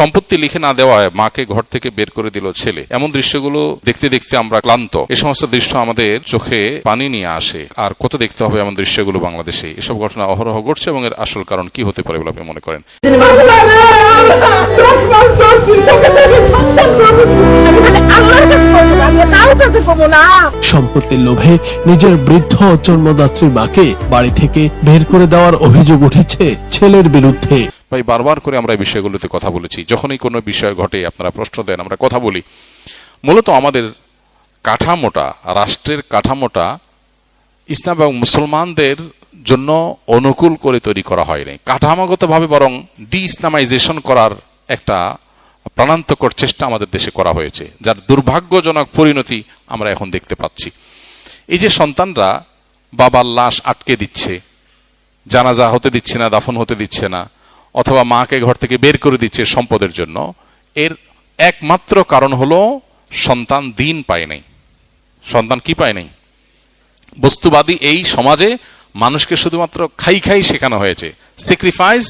সম্পত্তি লিখে না দেওয়ায় মাকে ঘর থেকে বের করে দিল ছেলে। এমন দৃশ্যগুলো দেখতে দেখতে আমরা ক্লান্ত। এই সমস্ত দৃশ্য আমাদের চোখে পানি নিয়ে আসে। আর কত দেখতে হবে এমন দৃশ্যগুলো বাংলাদেশে। এসব ঘটনা অহরহ ঘটছে এবং এর আসল কারণ কি হতে পারে বলে আপনি মনে করেন? সম্পত্তির লোভে নিজের বৃদ্ধ জন্মদাত্রী মাকে বাড়ি থেকে বের করে দেওয়ার অভিযোগ উঠেছে ছেলের বিরুদ্ধে। ভাই, বারবার করে আমরা এই বিষয়গুলোতে কথা বলেছি। যখনই কোনো বিষয় ঘটে আপনারা প্রশ্ন দেন, আমরা কথা বলি। মূলত আমাদের কাঠামোটা, রাষ্ট্রের কাঠামোটা ইসলাম এবং মুসলমানদের জন্য অনুকূল করে তৈরি করা হয়নি। কাঠামোগতভাবে বরং ডি ইসলামাইজেশন করার একটা প্রাণান্তকর চেষ্টা আমাদের দেশে করা হয়েছে, যার দুর্ভাগ্যজনক পরিণতি আমরা এখন দেখতে পাচ্ছি। এই যে সন্তানরা বাবার লাশ আটকে দিচ্ছে, জানাজা হতে দিচ্ছে না, দাফন হতে দিচ্ছে না, অথবা মাকে ঘর থেকে বের করে দিচ্ছে সম্পদের জন্য, এর একমাত্র কারণ হলো সন্তান দিন পায় নাই। সন্তান কি পায় নাই? বস্তুবাদী এই সমাজে মানুষকে শুধুমাত্র খাই খাই শেখানো হয়েছে, স্যাক্রিফাইস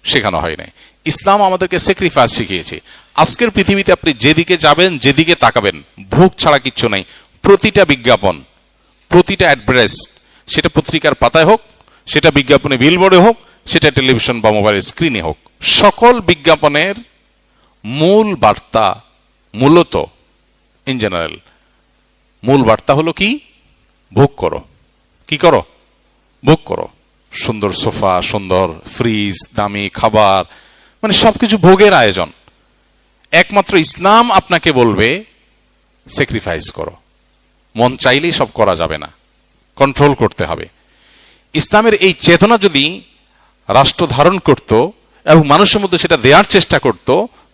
শেখানো হয় নাই। ইসলাম আমাদেরকে স্যাক্রিফাইস শিখিয়েছে। আজকের পৃথিবীতে আপনি যেদিকে যাবেন, যেদিকে তাকাবেন, ভোগ ছাড়া কিচ্ছু নাই। প্রতিটা বিজ্ঞাপন, প্রতিটা অ্যাডভার্টাইজ, সেটা পত্রিকার পাতায় হোক, সেটা বিজ্ঞাপনে বিলবোর্ডে হোক, সেটা টেলিভিশন বা মোবাইলের স্ক্রিনে হোক, সকল বিজ্ঞাপনের মূল বার্তা মূলত ইন জেনারেল মূল বার্তা হলো কি? ভোগ করো। কি করো? ভোগ করো। সুন্দর সোফা, সুন্দর ফ্রিজ, দামি খাবার, মানে সবকিছু ভোগের আয়োজন। একমাত্র ইসলাম আপনাকে বলবে স্যাক্রিফাইস করো। মন চাইলেই সব করা যাবে না, কন্ট্রোল করতে হবে। ইসলামের এই চেতনা যদি রাষ্ট্র ধারণ করত এবং মানুষের মধ্যে সেটা দেওয়ার চেষ্টা করত,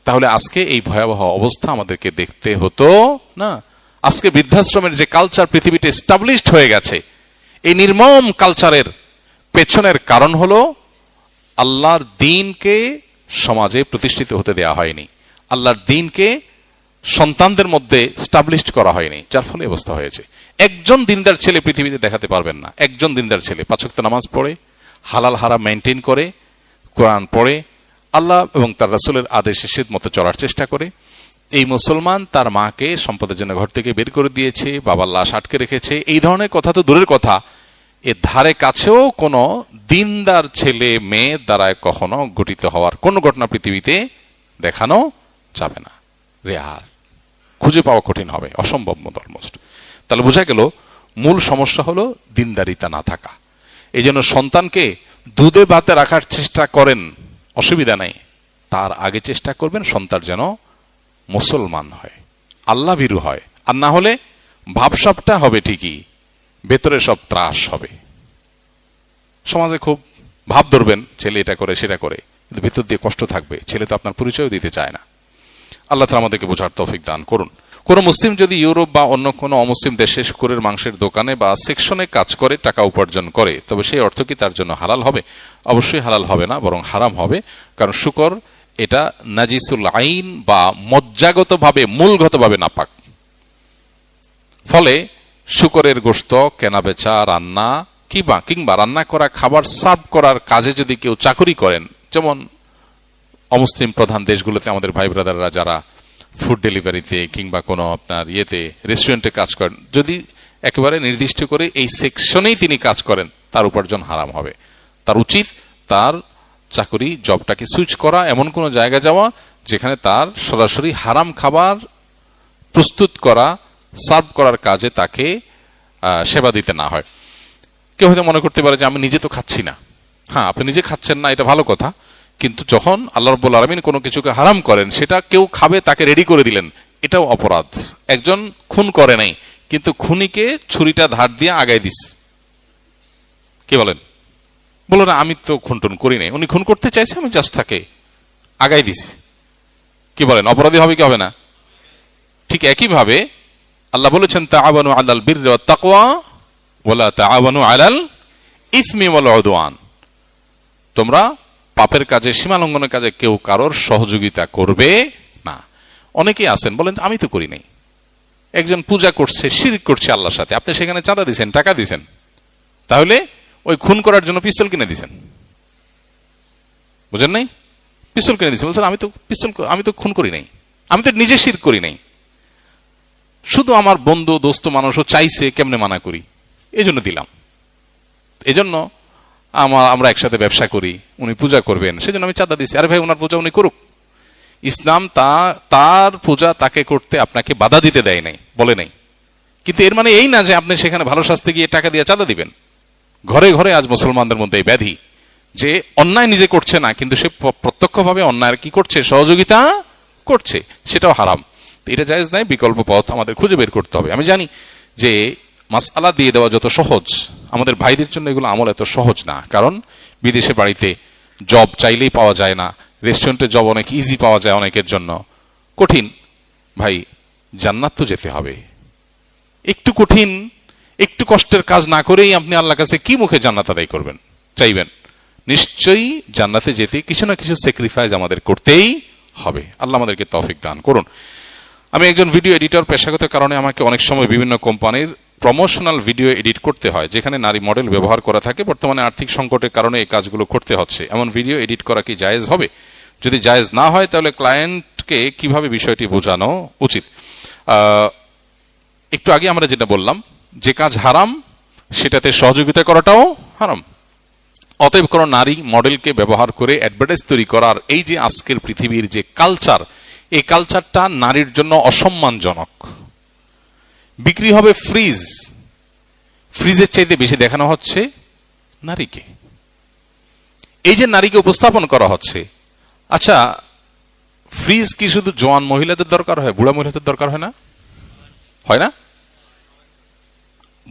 তাহলে আজকে এই ভয়াবহ অবস্থা আমাদেরকে দেখতে হতো না। আজকে বৃদ্ধাশ্রমের যে কালচার পৃথিবীতে এস্টাবলিশড হয়ে গেছে, এই নির্মম কালচারের পেছনের কারণ হলো আল্লাহর দ্বীনকে সমাজে প্রতিষ্ঠিত হতে দেওয়া হয়নি, আল্লাহর দ্বীনকে সন্তানদের মধ্যে এস্টাবলিশড করা হয়নি, যার ফলে অবস্থা হয়েছে। একজন দিনদার ছেলে পৃথিবীতে দেখাতে পারবেন না। একজন দিনদার ছেলে 5 ওয়াক্ত নামাজ পড়ে, হালাল হারাম মেনটেন করে, কোরআন পড়ে, আল্লাহ এবং তার রাসূলের আদেশ নিষেধ মতো চলার চেষ্টা করে। এই মুসলমান তার মাকে সম্পদের জন্য ঘর থেকে বের করে দিয়েছে, বাবার লাশ আটকে রেখেছে, এই ধরনের কথা তো দূরের কথা, এর ধারে কাছেও কোনো দিনদার ছেলে মেয়ে দ্বারা কখনো গঠিত হওয়ার কোনো ঘটনা পৃথিবীতে দেখানো যাবে না। রেয়ার, খুঁজে পাওয়া কঠিন হবে, অসম্ভব মতো অলমোস্ট। তাহলে বোঝা গেল মূল সমস্যা হলো দিনদারিতা না থাকা। এই জন্য সন্তানকে দুধে ভাতে রাখার চেষ্টা করেন, অসুবিধা নাই, তার আগে চেষ্টা করবেন সন্তান যেন মুসলমান হয়, আল্লাহ ভীরু হয়। আর না হলে ভাবসাবটা হবে ঠিকই, ভেতরে সব ত্রাস হবে। সমাজে খুব ভাব ধরবেন, ছেলে এটা করে সেটা করে, কিন্তু ভেতর দিয়ে কষ্ট থাকবে। ছেলে তো আপনার পরিচয় দিতে চায় না। আল্লাহ তাআলা আমাদেরকে বোঝার তৌফিক দান করুন। কোন মুসলিম যদি ইউরোপ বা অন্য কোনো অমুসলিম দেশে শুকরের মাংসের দোকানে বা সেকশনে কাজ করে টাকা উপার্জন করে, তবে সেই অর্থ কি তার জন্য হালাল হবে? অবশ্যই হালাল হবে না, বরং হারাম হবে। কারণ শুকর এটা নাজিসুল আইন বা মজ্জাগতভাবে, মূলগতভাবে নাপাক। ফলে শুকরের গোশত কেনা বেচা, রান্না কিংবা রান্না করা খাবার সার্ভ করার কাজে যদি কেউ চাকরি করেন, যেমন অমুসলিম প্রধান দেশগুলোতে আমাদের ভাই ব্রাদাররা যারা ফুড ডেলিভারিতে কিংবা কোনো আপনার রেস্টুরেন্টে কাজ করেন, যদি একেবারে নির্দিষ্ট করে এই সেকশনেই তিনি কাজ করেন, তার উপার্জন হারাম হবে। তার উচিত তার চাকরি জবটাকে সুইচ করা, এমন কোনো জায়গায় যাওয়া যেখানে তার সরাসরি হারাম খাবার প্রস্তুত করা, সার্ভ করার কাজে তাকে সেবা দিতে না হয়। কেউ হয়তো মনে করতে পারে যে আমি নিজে তো খাচ্ছি না। হ্যাঁ, আপনি নিজে খাচ্ছেন না, এটা ভালো কথা, কিন্তু যখন আল্লাহ রাব্বুল আলামিন কোনো কিছুকে হারাম করেন, সেটা কেউ খাবে তাকে রেডি করে দিলেন, এটাও অপরাধ। একজন খুন করে নাই, কিন্তু খুনিকে ছুরিটা ধার দিয়ে আগায় দিস। কে বলেন? বলো না আমি তো খুন টুন করি নাই, উনি খুন করতে চাইছে, আমি জাস্ট তাকে আগায় দিস। কি বলেন, অপরাধী হবে কি হবে না? ঠিক একইভাবে আল্লাহ বলেছেন তাআওয়ানু আলাল বিররি ওয়াত তাকওয়া ওয়ালা তাআওয়ানু আলাল ইসমি ওয়াল উদওয়ান। তোমরা পাপের কাজে, সীমা লঙ্ঘনের কাজে কেউ কারোর সহযোগিতা করবে না। অনেকেই আছেন বলেন আমি তো করি নাই। একজন পূজা করছে, শিরক করছে আল্লাহর সাথে, আপনি সেখানে চাঁদা দিছেন, টাকা দিছেন, তাহলে ওই খুন করার জন্য পিস্তল কিনে দিছেন। বুঝেন নাই? পিস্তল কিনে দিয়েছে, বলছেন আমি তো খুন করি নাই, আমি তো নিজে শিরক করি নাই, শুধু আমার বন্ধু দোস্ত মানুষও চাইছে কেমনে মানা করি, এই জন্য দিলাম। এজন্য আমরা একসাথে ব্যবসা করি, উনি পূজা করবেন সেজন্য আমি চাঁদা দিচ্ছি। আরে ভাই, ওনার পূজা উনি করুক, ইসলাম তার পূজা তাকে করতে আপনাকে বাধা দিতে দেয় নাই, বলে নাই। কিন্তু এর মানে এই না যে আপনি সেখানে ভালো শাস্তি গিয়ে টাকা দিয়ে চাঁদা দিবেন। ঘরে ঘরে আজ মুসলমানদের মধ্যে এই ব্যাধি যে অন্যায় নিজে করছে না, কিন্তু সে প্রত্যক্ষভাবে অন্যায়ের কি করছে, সহযোগিতা করছে, সেটাও হারাম। এটা জায়েজ নাই, বিকল্প পথ আমাদের খুঁজে বের করতে হবে। আমি জানি যে মাসআলা দিয়ে দেওয়া যত সহজ, আমাদের ভাইদের জন্য এগুলো আমল এত সহজ না। কারণ বিদেশে বাড়িতে জব চাইলেই পাওয়া যায় না, রেস্টুরেন্টে জব অনেক ইজি পাওয়া যায় অনেকের জন্য, কঠিন। ভাই, জান্নাত তো যেতে হবে, একটু কঠিন, একটু কষ্টের কাজ না করেই আপনি আল্লাহর কাছে কি মুখে জান্নাত আদায় করবেন, চাইবেন? নিশ্চয়ই জান্নাতে যেতে কিছু না কিছু স্যাক্রিফাইস আমাদের করতেই হবে। আল্লাহ আমাদেরকে তৌফিক দান করুন। আমি একজন ভিডিও এডিটর, পেশাগত কারণে আমাকে অনেক সময় বিভিন্ন কোম্পানির প্রমোশনাল ভিডিও এডিট করতে হয় যেখানে নারী মডেল ব্যবহার করা থাকে। বর্তমানে আর্থিক সংকটের কারণে এই কাজগুলো করতে হচ্ছে। এমন ভিডিও এডিট করা কি জায়েজ হবে? যদি জায়েজ না হয় তাহলে ক্লায়েন্টকে কিভাবে বিষয়টি বোঝানো উচিত? একটু আগে আমরা যেটা বললাম, যে কাজ হারাম সেটাতে সহযোগিতা করাটাও হারাম। অতএব কোন নারী মডেলকে ব্যবহার করে অ্যাডভার্টাইজ তৈরি করার এই যে আজকের পৃথিবীর যে কালচার, এই কালচারটা নারীর জন্য অসম্মানজনক। বিক্রি হবে ফ্রিজের চাইতে বেশি দেখানো হচ্ছে নারীকে। এই যে নারীকে উপস্থাপন করা হচ্ছে, আচ্ছা ফ্রিজ কি শুধু জওয়ান মহিলাদের দরকার হয়, বুড়া মহিলাদের দরকার হয় না? হয় না?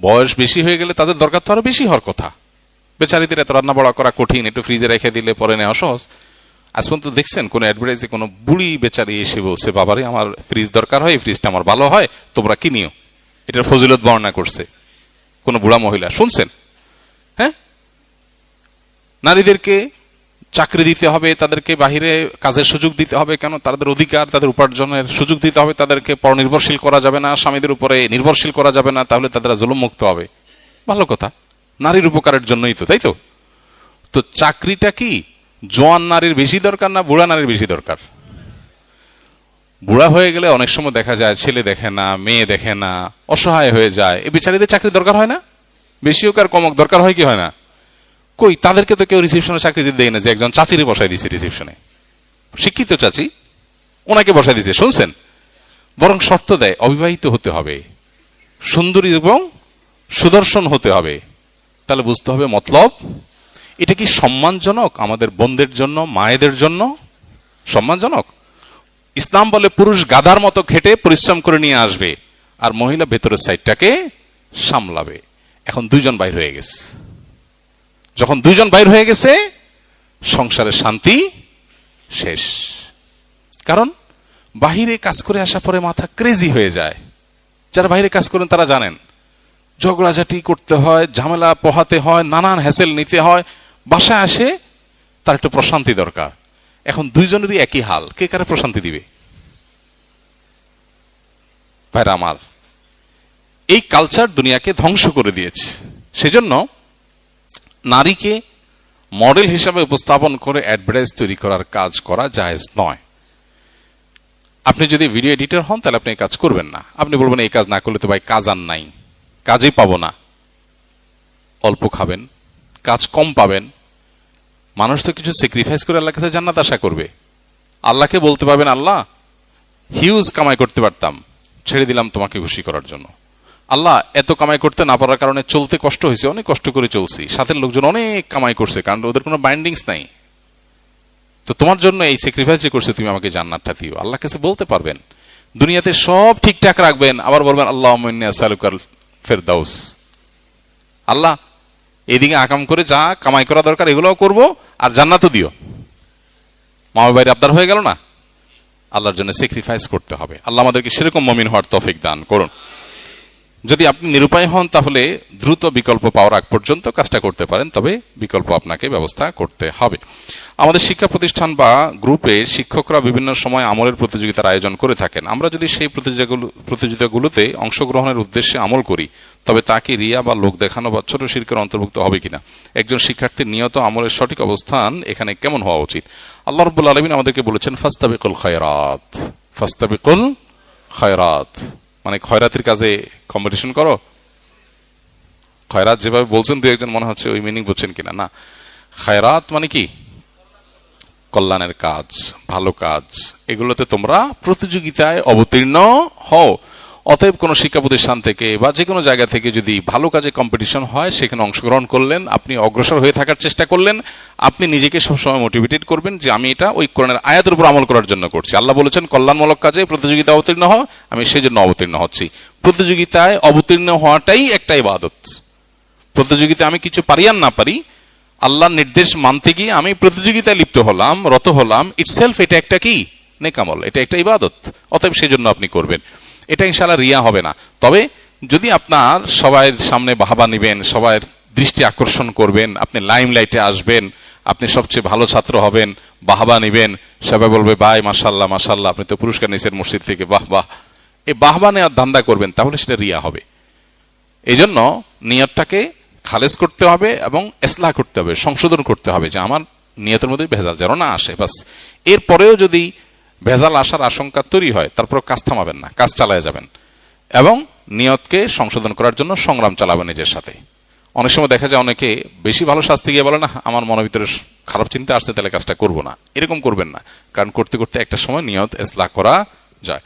বয়স বেশি হয়ে গেলে তাদের দরকার তো আরো বেশি হওয়ার কথা। বেচারিদের এত রান্না বড়া করা কঠিন, একটু ফ্রিজে রেখে দিলে পরে নেওয়া সহজ। আজ পর্যন্ত দেখছেন কোন অ্যাডভার্টাইজে কোনো বুড়ি বেচারি এসে বলছে, বাবারে আমার ফ্রিজ দরকার হয়, ফ্রিজটা আমার ভালো হয়, তোমরা কিনিও, এটার ফজিলত বর্ণনা করছে কোন বুড়া মহিলা? শুনছেন? হ্যাঁ, নারীদেরকে চাকরি দিতে হবে, তাদেরকে বাহিরে কাজের সুযোগ দিতে হবে। কেন? তাদের অধিকার, তাদের উপার্জনের সুযোগ দিতে হবে। তাদেরকে পরনির্ভরশীল করা যাবে না, স্বামীদের উপরে নির্ভরশীল করা যাবে না, তাহলে তারা জুলুম মুক্ত হবে। ভালো কথা, নারীর উপকারের জন্যই তো, তাই তো? তো চাকরিটা কি জোয়ান নারীর বেশি দরকার না বুড়া নারীর বেশি দরকার? বুড়া হয়ে গেলে অনেক সময় দেখা যায় ছেলে দেখে না, মেয়ে দেখে না, অসহায় হয়ে যায়। এই বেচারীদের চাকরি দরকার হয় না? বেশি হোক আর কমক দরকার হয় কি হয় না? কই, তাদেরকে তো কেউ রিসেপশনে চাকরি দিতে দেয় না। যে একজন চাচিরে বসাই দিছে রিসেপশনে, শিক্ষিত চাচি, ওনাকে বসাই দিছে, শুনছেন? বরং শর্ত দেয় অবিবাহিত হতে হবে, সুন্দরী এবং সুদর্শন হতে হবে। তাহলে বুঝতে হবে মতলব এটা কি সম্মানজনক আমাদের বোনদের জন্য, মায়েদের জন্য? সম্মানজনক? ইসলাম বলে পুরুষ গাধার মতো খেটে পরিশ্রম করে নিয়ে আসবে আর মহিলা ভেতরের সাইডটাকে সামলাবে। এখন দুইজন বাইর হয়ে গেছে। যখন দুইজন বাইর হয়ে গেছে, সংসারের শান্তি শেষ। কারণ বাহিরে কাজ করে আসার পরে মাথা ক্রেজি হয়ে যায়। যারা বাইরে কাজ করেন তারা জানেন, ঝগড়াঝাটি করতে হয়, ঝামেলা পোহাতে হয়, নানান হ্যাসেল নিতে হয়। বাসায় আসে তার একটু প্রশান্তি দরকার। এখন দুইজনেরই একই হাল, কে কারে প্রশান্তি দিবে? ভাইরা আমার, এই কালচার দুনিয়াকে ধ্বংস করে দিয়েছে। সেজন্য নারীকে মডেল হিসাবে উপস্থাপন করে অ্যাডভার্টাইজ তৈরি করার কাজ করা জায়েজ নয়। আপনি যদি ভিডিও এডিটর হন তাহলে আপনি এই কাজ করবেন না। আপনি বলবেন এই কাজ না করলে তো ভাই কাজ আর নাই, কাজই পাবো না, অল্প খাবেন, কাজ কম পাবেন। মানুষ তো কিছু স্যাক্রিফাইস করে আল্লাহর কাছে জান্নাত আশা করবে। আল্লাহকে বলতে পারবেন, আল্লাহ হিউজ কামাই করতে পারতাম, ছেড়ে দিলাম তোমাকে খুশি করার জন্য। আল্লাহ এত কামাই করতে না পারার কারণে চলতে কষ্ট হয়েছে, অনেক কষ্ট করে চলছি, সাথের লোকজন অনেক কামাই করছে, কারণ ওদের কোনো বাইন্ডিংস নাই, তো তোমার জন্য এই স্যাক্রিফাইস যে করছে তুমি আমাকে জান্নাতটা দিও। আল্লাহর কাছে বলতে পারবেন। দুনিয়াতে সব ঠিকঠাক রাখবেন, আবার বলবেন আল্লাহুম্মা ইন্নী আসআলুকাল ফিরদাউস। আল্লাহ এদিকে আকাম করে যা কামাই করা দরকার এগুলোও করব, আর জান্নাতও দিও। মামার বাইরে আবদার হয়ে গেল না? আল্লাহর জন্য স্যাক্রিফাইস করতে হবে। আল্লাহ আমাদেরকে সেরকম মুমিন হওয়ার তৌফিক দান করুন। যদি আপনি নিরুপায় হন তাহলে দ্রুত বিকল্প পাওয়ার আগ পর্যন্ত কাজটা করতে পারেন, তবে বিকল্প আপনাকে ব্যবস্থা করতে হবে। আমাদের শিক্ষা প্রতিষ্ঠান বা গ্রুপে শিক্ষকরা বিভিন্ন সময় আমলের প্রতিযোগিতার আয়োজন করে থাকেন। আমরা যদি সেই প্রতিযোগিতাগুলোতে অংশগ্রহণের উদ্দেশ্যে আমল করি, তবে তা কি রিয়া বা লোক দেখানো বা ছোট শিরকের অন্তর্ভুক্ত হবে কিনা? একজন শিক্ষার্থীর নিয়ত আমলের সঠিক অবস্থান এখানে কেমন হওয়া উচিত? আল্লাহ রাব্বুল আলামিন আমাদেরকে বলেছেন ফাস্তাবিকুল খায়রাত, ফাস্তাবিকুল খায়রাত মানে খয়রাতের কাজে কম্পিটিশন করো। খয়রাত যেভাবে বলছেন দু একজন মনে হচ্ছে ওই মিনিং বুঝছেন কিনা, না, খায়রাত মানে কি কল্যাণের কাজ, ভালো কাজ, এগুলোতে তোমরা প্রতিযোগিতায় অবতীর্ণ হও। অতএব কোন শিক্ষা প্রতিষ্ঠান থেকে বা যে কোনো জায়গা থেকে যদি ভালো কাজে কম্পিটিশন হয় সেখানে অংশগ্রহণ করলেন, আপনি অগ্রসর হয়ে থাকার চেষ্টা করলেন, আপনি নিজেকে সবসময় মোটিভেটেড করবেন যে আমি এটা ওই কোরআনের আয়াতের উপর আমল করার জন্য করছি। আল্লাহ বলেছেন কল্যাণমূলক কাজে প্রতিযোগিতা অবতীর্ণ হও, আমি সেই জন্য অবতীর্ণ হচ্ছি। প্রতিযোগিতায় অবতীর্ণ হওয়াটাই একটা ইবাদত। প্রতিযোগিতায় আমি কিছু পারি আর না পারি, আল্লাহর নির্দেশ মানতে গিয়ে আমি প্রতিযোগিতায় লিপ্ত হলাম, রত হলাম, ইটসেলফ এটা একটা কি নেক আমল, এটা একটা ইবাদত। অতএব সেই জন্য আপনি করবেন, এটা ইনশাআল্লাহ রিয়া হবে না। তবে যদি আপনার সবার সামনে বাহবা নিবেন, সবার দৃষ্টি আকর্ষণ করবেন, আপনি লাইমলাইটে আসবেন, আপনি সবচেয়ে ভালো ছাত্র হবেন, বাহবা নিবেন, সবাই বলবে ভাই মাশাআল্লাহ মাশাআল্লাহ আপনি তো পুরস্কার নিয়েছেন মসজিদ থেকে, বাহ বাহ, এই বাহবা নেওয়ার ধান্দা করবেন, তাহলে সেটা রিয়া হবে। এই জন্য নিয়তটাকে খালেজ করতে হবে এবং ইসলাহ করতে হবে, সংশোধন করতে হবে যে আমার নিয়তের মধ্যে ভেজাল যেন না আসে। বাস, এরপরেও যদি ভেজাল আসার আশঙ্কা তৈরি হয় তারপর কাজ থামাবেন না, কাজ চালায় যাবেন এবং নিয়তকে সংশোধন করার জন্য সংগ্রাম চালাবেন নিজের সাথে। অনেক সময় দেখা যায় অনেকে বেশি ভালো শাস্তি গিয়ে বলে না আমার মনের ভিতরে খারাপ চিন্তা আসছে তাহলে কাজটা করবো না, এরকম করবেন না, কারণ করতে করতে একটা সময় নিয়ত ইসলাহ করা যায়।